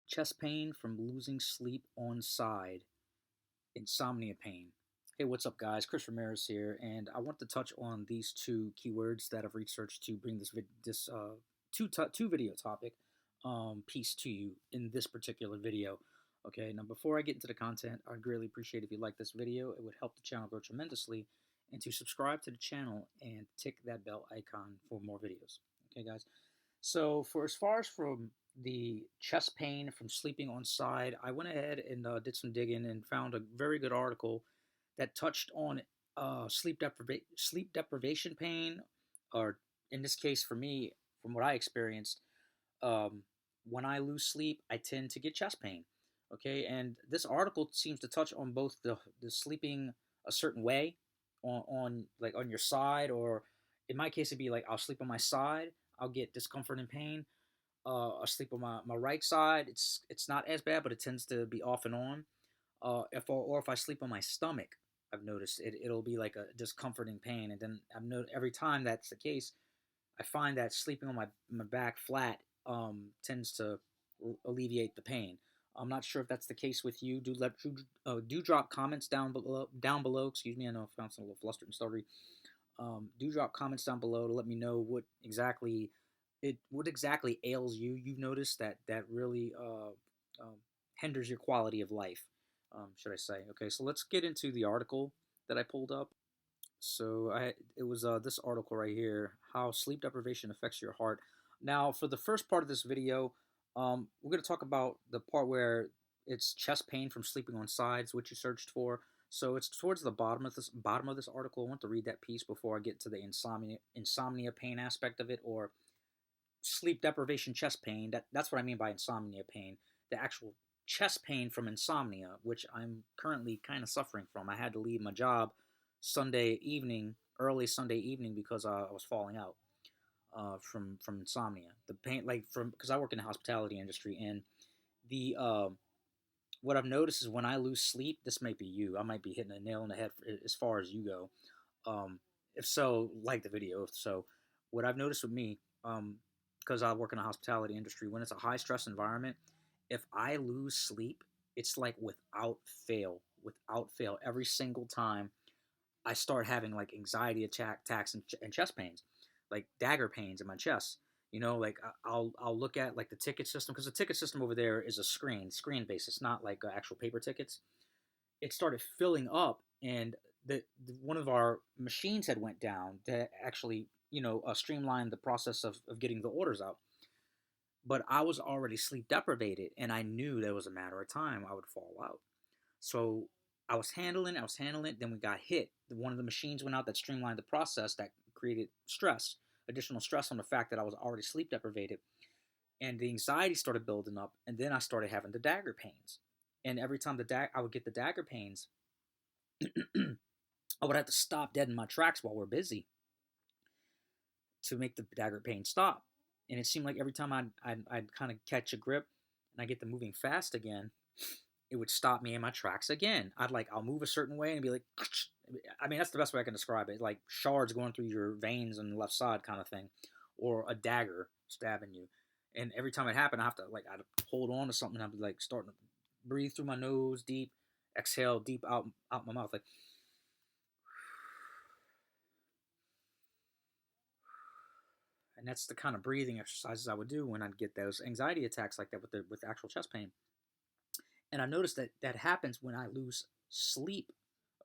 Chest pain from losing sleep on side, insomnia pain. Hey, what's up, guys? Chris Ramirez here, and I want to touch on these two keywords that I've researched to bring this two video topic piece to you in this particular video. Okay, now before I get into the content, I'd greatly appreciate if you like this video. It would help the channel grow tremendously, and to subscribe to the channel and tick that bell icon for more videos. Okay, guys. So for as far as from the chest pain from sleeping on side, I went ahead and did some digging and found a very good article that touched on sleep deprivation pain, or in this case for me, from what I experienced, um, when I lose sleep, I tend to get chest pain. Okay, and this article seems to touch on both the sleeping a certain way on like on your side, or in my case it'd be like I'll sleep on my side, I'll get discomfort and pain. I sleep on my right side. It's not as bad, but it tends to be off and on. If I sleep on my stomach, I've noticed it'll be like a discomforting pain, and then every time that's the case, I find that sleeping on my back flat tends to alleviate the pain. I'm not sure if that's the case with you. Do drop comments down below. Down below, excuse me. I know I found some a little flustered and stuttery. Do drop comments down below to let me know what exactly ails you. You've noticed that really hinders your quality of life, should I say? Okay, so let's get into the article that I pulled up. So it was this article right here, how sleep deprivation affects your heart. Now, for the first part of this video, we're going to talk about the part where it's chest pain from sleeping on sides, which you searched for. So it's towards the bottom of this article. I want to read that piece before I get to the insomnia pain aspect of it, or sleep deprivation chest pain. That's what I mean by insomnia pain. The actual chest pain from insomnia, which I'm currently kind of suffering from. I had to leave my job early Sunday evening, because I was falling out from insomnia. The pain, like from because I work in the hospitality industry, and the what I've noticed is when I lose sleep, this might be you. I might be hitting a nail on the head as far as you go. If so, like the video. If so, what I've noticed with me, because I work in the hospitality industry, when it's a high stress environment, if I lose sleep, it's like without fail, every single time I start having like anxiety attacks and chest pains, like dagger pains in my chest. Like I'll look at like the ticket system, because the ticket system over there is a screen based. It's not like actual paper tickets. It started filling up, and one of our machines had went down to actually streamline the process of getting the orders out. But I was already sleep deprived, and I knew that it was a matter of time I would fall out. So I was handling it. Then we got hit. One of the machines went out that streamlined the process, that created additional stress on the fact that I was already sleep deprived. And the anxiety started building up. And then I started having the dagger pains. And every time I would get the dagger pains, I would have to stop dead in my tracks while we're busy to make the dagger pain stop. And it seemed like every time I'd kind of catch a grip and I get to moving fast again, it would stop me in my tracks again. I'll move a certain way and be like, I mean, that's the best way I can describe it. Like shards going through your veins on the left side kind of thing, or a dagger stabbing you. And every time it happened, I'd hold on to something. I'd be like starting to breathe through my nose deep, exhale deep out my mouth, like. And that's the kind of breathing exercises I would do when I'd get those anxiety attacks like that with actual chest pain. And I noticed that happens when I lose sleep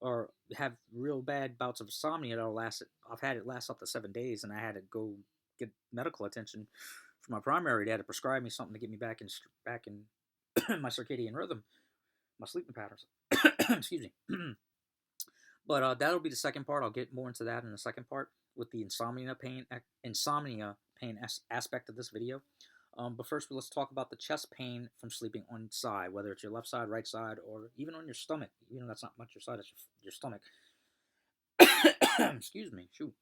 or have real bad bouts of insomnia that'll last. I've had it last up to 7 days, and I had to go get medical attention from my primary. They had to prescribe me something to get me back in my circadian rhythm, my sleeping patterns. Excuse me. But that'll be the second part. I'll get more into that in the second part with the insomnia pain aspect of this video. But first, let's talk about the chest pain from sleeping on side, whether it's your left side, right side, or even on your stomach. That's not much your side, it's your stomach. Excuse me. Shoot.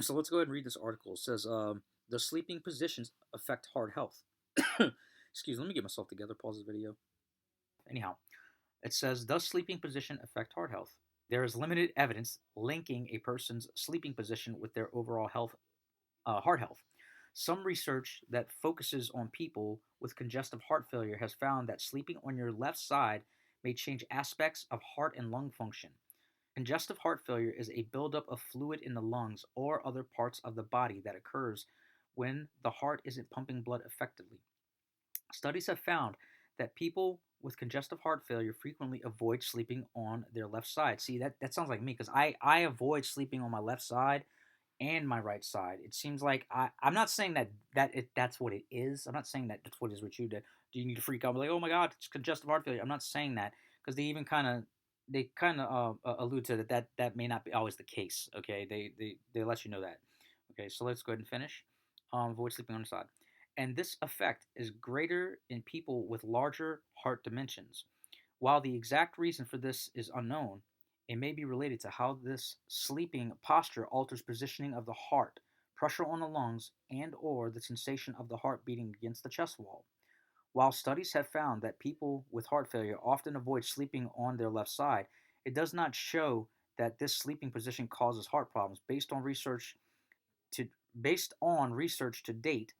So let's go ahead and read this article. It says, the sleeping positions affect heart health. Excuse me, let me get myself together, pause this video. Anyhow, it says, does sleeping position affect heart health? There is limited evidence linking a person's sleeping position with their overall heart health. Some research that focuses on people with congestive heart failure has found that sleeping on your left side may change aspects of heart and lung function. Congestive heart failure is a buildup of fluid in the lungs or other parts of the body that occurs when the heart isn't pumping blood effectively. Studies have found that people with congestive heart failure frequently avoid sleeping on their left side. See, that sounds like me because I avoid sleeping on my left side and my right side. It seems like I'm not saying that's what it is. I'm not saying that that's what it is with you. That do you need to freak out? Like, oh my God, it's congestive heart failure. I'm not saying that because they kind of allude to that may not be always the case. Okay, they let you know that. Okay, so let's go ahead and finish. Avoid sleeping on the side, and this effect is greater in people with larger heart dimensions. While the exact reason for this is unknown, it may be related to how this sleeping posture alters positioning of the heart, pressure on the lungs, and or the sensation of the heart beating against the chest wall. While studies have found that people with heart failure often avoid sleeping on their left side, it does not show that this sleeping position causes heart problems. To based on research to date,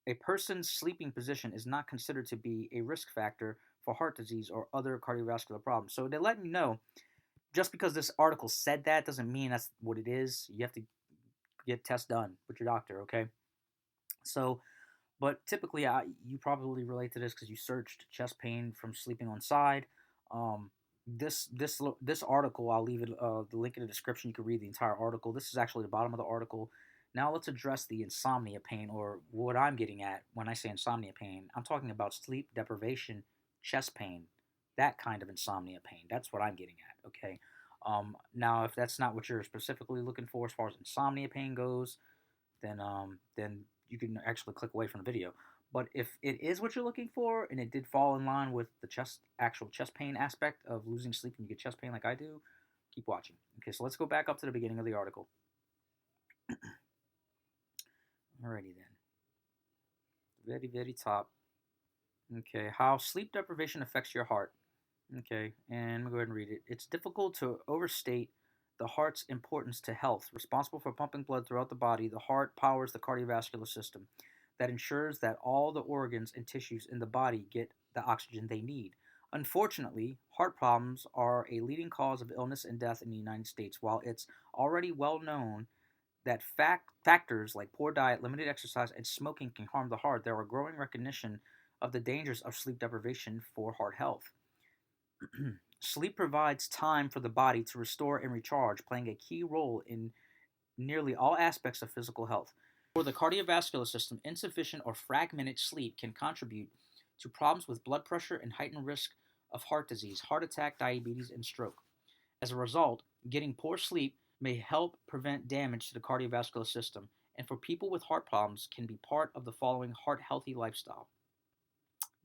a person's sleeping position is not considered to be a risk factor for heart disease or other cardiovascular problems. So they let me know just because this article said that doesn't mean that's what it is. You have to get tests done with your doctor, okay? So, but typically, you probably relate to this because you searched chest pain from sleeping on side. Um, this article, I'll leave the link in the description. You can read the entire article. This is actually the bottom of the article. Now let's address the insomnia pain, or what I'm getting at when I say insomnia pain. I'm talking about sleep deprivation, chest pain, that kind of insomnia pain. That's what I'm getting at. Okay. Now, if that's not what you're specifically looking for as far as insomnia pain goes, then you can actually click away from the video. But if it is what you're looking for and it did fall in line with the actual chest pain aspect of losing sleep and you get chest pain like I do, keep watching. Okay, so let's go back up to the beginning of the article. Alrighty then. Very, very top. Okay, how sleep deprivation affects your heart. Okay, and we'll go ahead and read it. It's difficult to overstate the heart's importance to health. Responsible for pumping blood throughout the body, the heart powers the cardiovascular system that ensures that all the organs and tissues in the body get the oxygen they need. Unfortunately, heart problems are a leading cause of illness and death in the United States. While it's already well known that factors like poor diet, limited exercise, and smoking can harm the heart, there are growing recognition of the dangers of sleep deprivation for heart health. Sleep provides time for the body to restore and recharge, playing a key role in nearly all aspects of physical health. For the cardiovascular system, insufficient or fragmented sleep can contribute to problems with blood pressure and heightened risk of heart disease, heart attack, diabetes, and stroke. As a result, getting poor sleep may help prevent damage to the cardiovascular system, and for people with heart problems can be part of the following heart healthy lifestyle.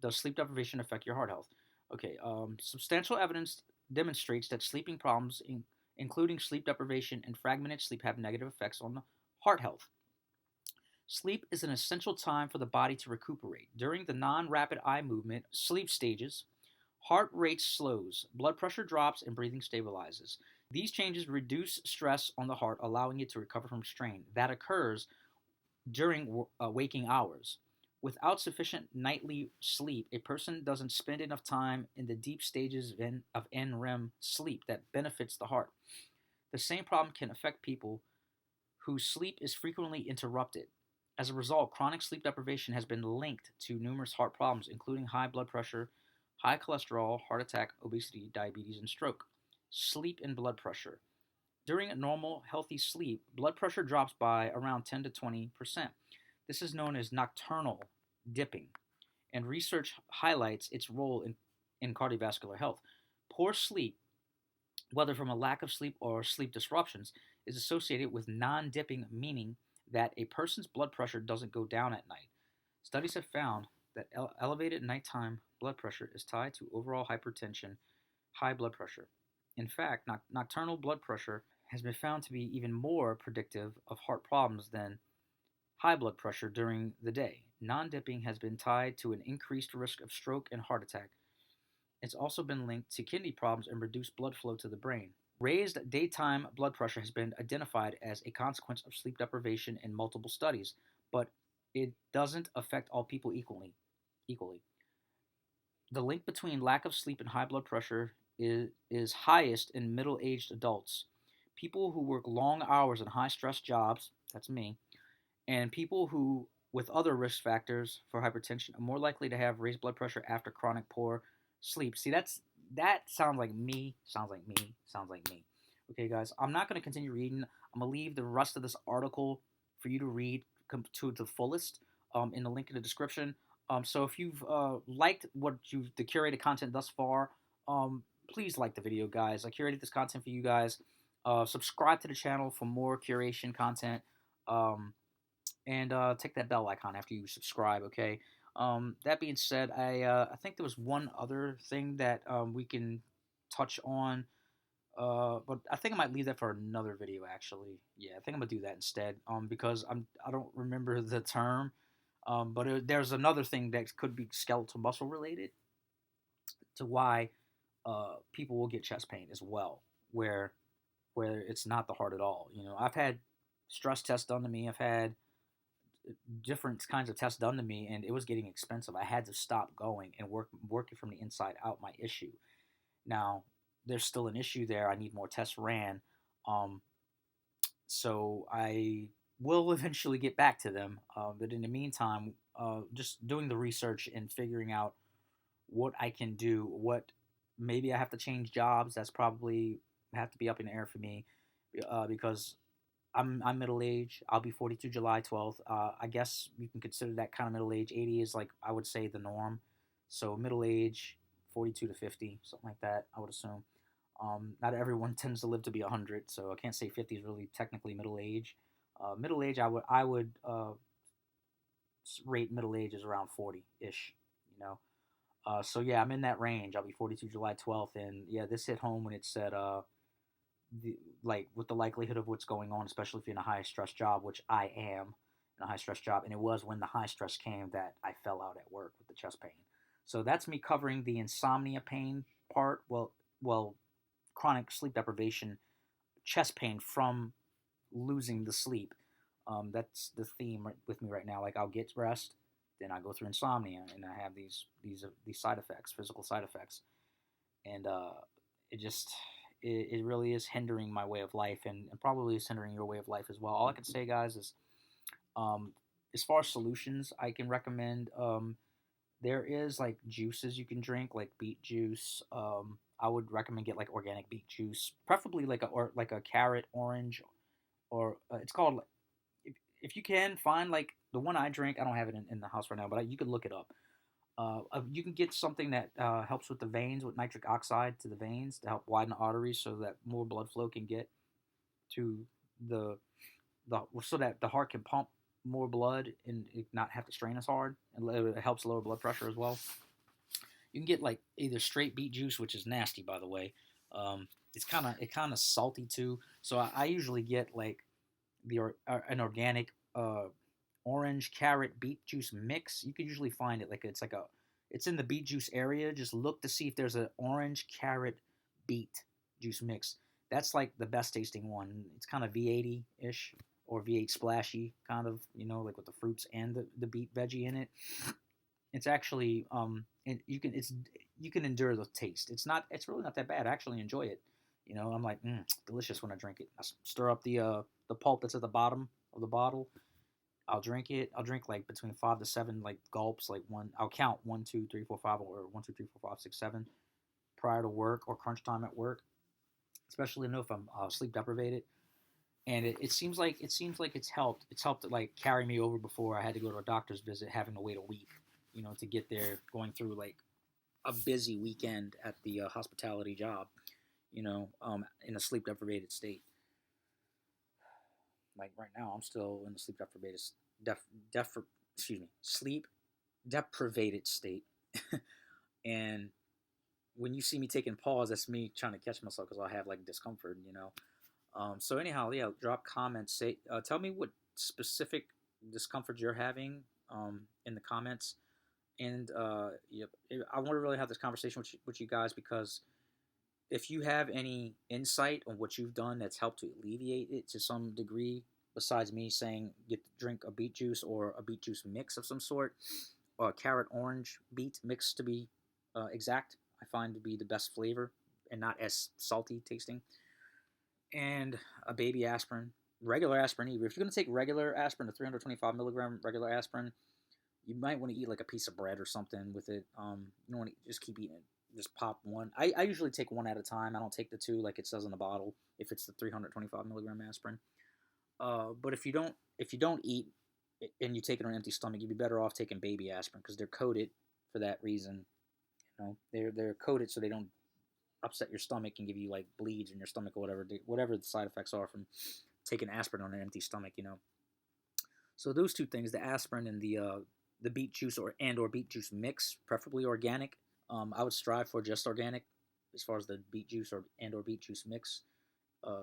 Does sleep deprivation affect your heart health? Okay, substantial evidence demonstrates that sleeping problems, including sleep deprivation and fragmented sleep, have negative effects on the heart health. Sleep is an essential time for the body to recuperate. During the non rapid eye movement sleep stages, heart rate slows, blood pressure drops, and breathing stabilizes. These changes reduce stress on the heart, allowing it to recover from strain that occurs during waking hours. Without sufficient nightly sleep, a person doesn't spend enough time in the deep stages of NREM sleep that benefits the heart. The same problem can affect people whose sleep is frequently interrupted. As a result, chronic sleep deprivation has been linked to numerous heart problems, including high blood pressure, high cholesterol, heart attack, obesity, diabetes, and stroke. Sleep and blood pressure. During a normal, healthy sleep, blood pressure drops by around 10 to 20%. This is known as nocturnal dipping, and research highlights its role in cardiovascular health. Poor sleep, whether from a lack of sleep or sleep disruptions, is associated with non dipping, meaning that a person's blood pressure doesn't go down at night. Studies have found that elevated nighttime blood pressure is tied to overall hypertension, high blood pressure. In fact, nocturnal blood pressure has been found to be even more predictive of heart problems than high blood pressure during the day. Non dipping has been tied to an increased risk of stroke and heart attack. It's also been linked to kidney problems and reduced blood flow to the brain. Raised daytime blood pressure has been identified as a consequence of sleep deprivation in multiple studies, but it doesn't affect all people equally. The link between lack of sleep and high blood pressure is highest in middle-aged adults. People who work long hours in high-stress jobs, that's me, and people who with other risk factors for hypertension are more likely to have raised blood pressure after chronic poor sleep. See, that sounds like me, sounds like me, sounds like me. Okay, guys, I'm not going to continue reading. I'm going to leave the rest of this article for you to read to the fullest in the link in the description. So if you've liked the curated content thus far, please like the video, guys. I curated this content for you guys. Subscribe to the channel for more curation content. Um, and take that bell icon after you subscribe. Okay. That being said, I think there was one other thing that we can touch on, but I think I might leave that for another video. Actually, yeah, I think I'm gonna do that instead. Because I don't remember the term. But there's another thing that could be skeletal muscle related to why people will get chest pain as well, where it's not the heart at all. You know, I've had stress tests done to me. I've had different kinds of tests done to me, and it was getting expensive. I had to stop going and working from the inside out my issue. Now there's still an issue there. I need more tests ran. Um, so I will eventually get back to them. But in the meantime, just doing the research and figuring out what I can do. What maybe I have to change jobs. That's probably have to be up in the air for me, because I'm middle age. I'll be 42 July 12th. I guess you can consider that kind of middle age. 80 is like I would say the norm. So middle age, 42 to 50, something like that. I would assume. Not everyone tends to live to be 100, so I can't say 50 is really technically middle age. Middle age, I would rate middle age is around 40 ish. You know. So yeah, I'm in that range. I'll be 42 July 12th, and yeah, this hit home when it said like with the likelihood of what's going on, especially if you're in a high stress job, which I am in a high stress job, and it was when the high stress came that I fell out at work with the chest pain. So that's me covering the insomnia pain part. Well, chronic sleep deprivation, chest pain from losing the sleep. That's the theme with me right now. Like I'll get rest, then I go through insomnia, and I have these side effects, physical side effects, and it just it really is hindering my way of life, and probably is hindering your way of life as well. All I can say, guys, is um, as far as solutions, I can recommend. There is like juices you can drink, like beet juice. I would recommend get like organic beet juice, preferably like a carrot orange, or it's called. If you can find like the one I drink, I don't have it in the house right now, but you could look it up. You can get something that helps with the veins, with nitric oxide to the veins to help widen the arteries so that more blood flow can get to the so that the heart can pump more blood and it not have to strain as hard. And it helps lower blood pressure as well. You can get like either straight beet juice, which is nasty by the way. It's kind of salty too. So I usually get like an organic orange carrot beet juice mix. You can usually find it it's in the beet juice area. Just look to see if there's an orange carrot beet juice mix. That's like the best tasting one. It's kind of V80 ish or V8 splashy kind of, like with the fruits and the beet veggie in it. It's actually you can endure the taste. It's really not that bad. I actually enjoy it. I'm like, delicious when I drink it. I stir up the pulp that's at the bottom of the bottle. I'll drink it. I'll drink like between 5 to 7 like gulps. Like one, I'll count 1, 2, 3, 4, 5, or 1, 2, 3, 4, 5, 6, 7 prior to work or crunch time at work. Especially if I'm sleep deprivated. And it seems like it's helped. It's helped to like carry me over before I had to go to a doctor's visit, having to wait a week, to get there, going through like a busy weekend at the hospitality job, in a sleep deprivated state. Like right now, I'm still in a sleep deprivated, def, def, excuse me, sleep deprivated state. And when you see me taking pause, that's me trying to catch myself because I have like discomfort. So anyhow, yeah, drop comments. Tell me what specific discomfort you're having in the comments. And yep, I want to really have this conversation with you guys because if you have any insight on what you've done that's helped to alleviate it to some degree, besides me saying drink a beet juice or a beet juice mix of some sort, or carrot orange beet mix to be exact. I find to be the best flavor and not as salty tasting. And a baby aspirin, regular aspirin. If you're gonna take regular aspirin, the 325 milligram regular aspirin, you might want to eat like a piece of bread or something with it. You don't want to just keep eating it. Just pop one. I usually take one at a time. I don't take the two like it says on the bottle if it's the 325 milligram aspirin. But if you don't eat and you take it on an empty stomach, you'd be better off taking baby aspirin because they're coated for that reason. You know, they're coated so they don't upset your stomach and give you like bleeds in your stomach or whatever the side effects are from taking aspirin on an empty stomach. You know, so those two things, the aspirin and the beet juice or beet juice mix, preferably organic. I would strive for just organic as far as the beet juice or beet juice mix.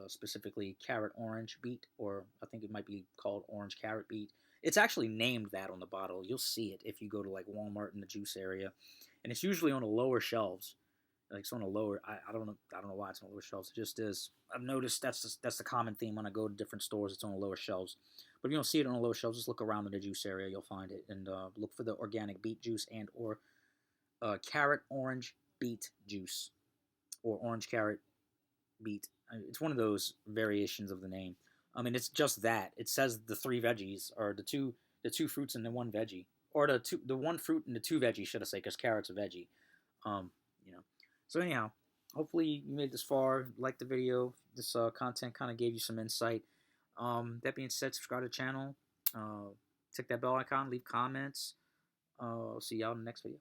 Specifically carrot orange beet, or I think it might be called orange carrot beet. It's actually named that on the bottle. You'll see it if you go to like Walmart in the juice area, and it's usually on the lower shelves. Like it's on the lower. I don't know why it's on the lower shelves. It just is. I've noticed that's the common theme when I go to different stores. It's on the lower shelves. But if you don't see it on the lower shelves, just look around in the juice area. You'll find it, and look for the organic beet juice and or carrot orange beet juice or orange carrot beet. It's one of those variations of the name. I mean, it's just that. It says the three veggies, or the two fruits and the one veggie, or the one fruit and the two veggies, should I say? Because carrot's a veggie. Um, you know. So anyhow, hopefully you made this far. Like the video. This content kind of gave you some insight. That being said, subscribe to the channel. Click that bell icon. Leave comments. I'll see y'all in the next video.